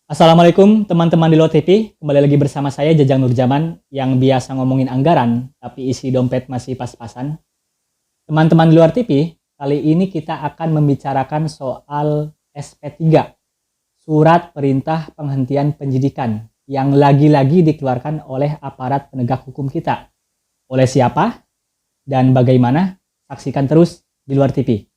Assalamualaikum teman-teman di luar TV, kembali lagi bersama saya Jajang Nurjaman yang biasa ngomongin anggaran, tapi isi dompet masih pas-pasan. Teman-teman di luar TV, kali ini kita akan membicarakan soal SP3, Surat Perintah Penghentian Penyidikan, yang lagi-lagi dikeluarkan oleh aparat penegak hukum kita. Oleh siapa dan bagaimana? Saksikan terus di luar TV.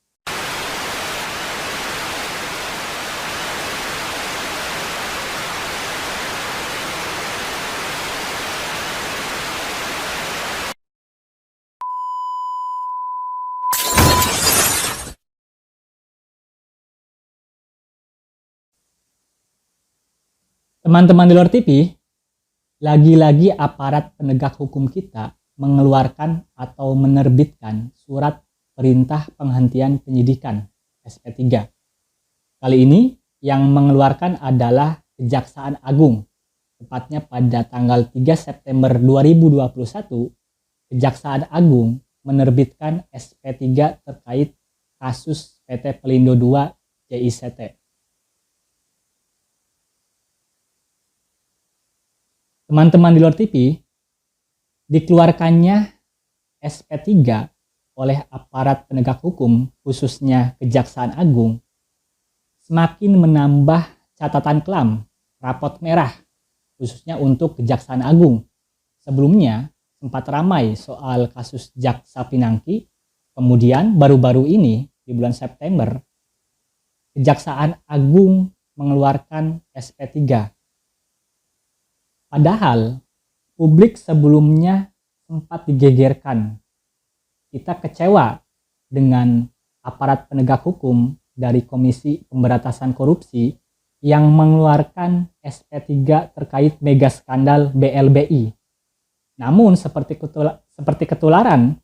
Teman-teman di luar TV, lagi-lagi aparat penegak hukum kita mengeluarkan atau menerbitkan surat perintah penghentian penyidikan SP3. Kali ini yang mengeluarkan adalah Kejaksaan Agung. Tepatnya pada tanggal 3 September 2021, Kejaksaan Agung menerbitkan SP3 terkait kasus PT Pelindo II JICT. Teman-teman di luar TV, dikeluarkannya SP3 oleh aparat penegak hukum, khususnya Kejaksaan Agung, semakin menambah catatan kelam, rapot merah, khususnya untuk Kejaksaan Agung. Sebelumnya sempat ramai soal kasus Jaksa Pinangki, kemudian baru-baru ini di bulan September, Kejaksaan Agung mengeluarkan SP3. Padahal publik sebelumnya sempat digegerkan. Kita kecewa dengan aparat penegak hukum dari Komisi Pemberantasan Korupsi yang mengeluarkan SP3 terkait mega skandal BLBI. Namun seperti ketularan,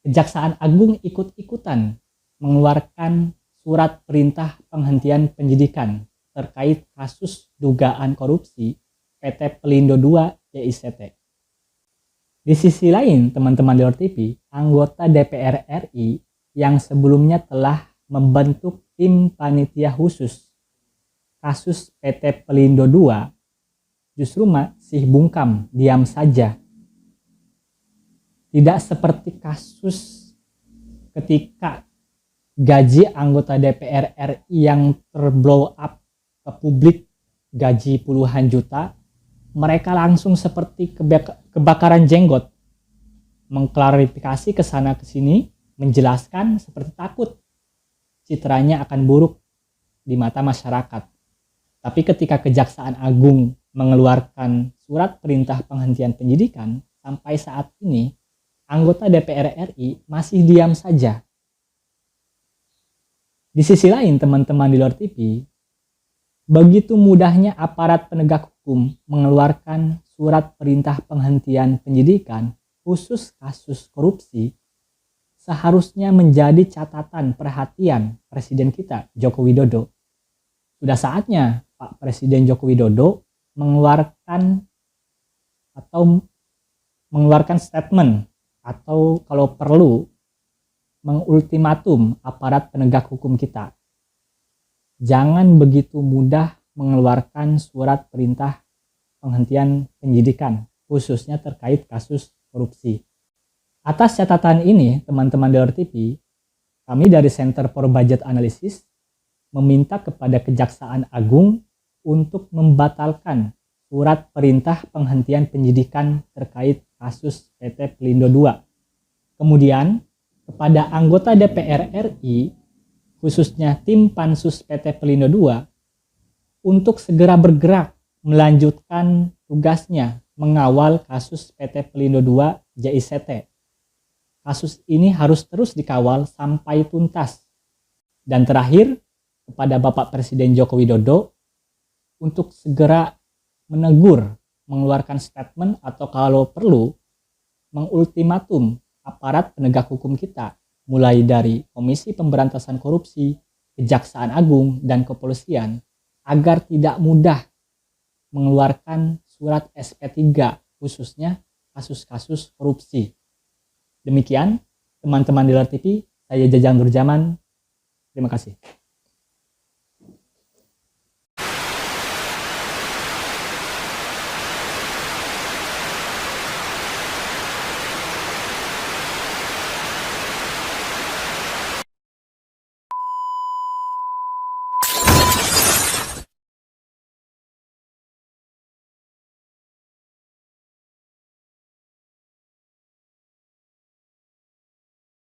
Kejaksaan Agung ikut-ikutan mengeluarkan surat perintah penghentian penyidikan terkait kasus dugaan korupsi PT Pelindo II JICT. Di sisi lain, teman-teman di luar TV, anggota DPR RI yang sebelumnya telah membentuk tim panitia khusus kasus PT Pelindo II justru masih bungkam, diam saja. Tidak seperti kasus ketika gaji anggota DPR RI yang terblow up ke publik, gaji puluhan juta, mereka langsung seperti kebakaran jenggot, mengklarifikasi ke sana ke sini, menjelaskan seperti takut citranya akan buruk di mata masyarakat. Tapi ketika Kejaksaan Agung mengeluarkan surat perintah penghentian penyidikan, sampai saat ini anggota DPR RI masih diam saja. Di sisi lain, teman-teman di luar TV, begitu mudahnya aparat penegak hukum mengeluarkan surat perintah penghentian penyidikan khusus kasus korupsi, seharusnya menjadi catatan perhatian Presiden kita, Joko Widodo. Sudah saatnya Pak Presiden Joko Widodo mengeluarkan statement atau kalau perlu mengultimatum aparat penegak hukum kita. Jangan begitu mudah mengeluarkan surat perintah penghentian penyidikan, khususnya terkait kasus korupsi. Atas catatan ini, teman-teman di luar TV, kami dari Center for Budget Analysis meminta kepada Kejaksaan Agung untuk membatalkan surat perintah penghentian penyidikan terkait kasus PT Pelindo II. Kemudian, kepada anggota DPR RI, khususnya tim Pansus PT Pelindo II, untuk segera bergerak melanjutkan tugasnya mengawal kasus PT Pelindo II JICT. Kasus ini harus terus dikawal sampai tuntas. Dan terakhir, kepada Bapak Presiden Joko Widodo untuk segera menegur, mengeluarkan statement atau kalau perlu mengultimatum aparat penegak hukum kita, mulai dari Komisi Pemberantasan Korupsi, Kejaksaan Agung, dan Kepolisian, agar tidak mudah mengeluarkan surat SP3, khususnya kasus-kasus korupsi. Demikian, teman-teman di luar TV, saya Jajang Nurjaman. Terima kasih.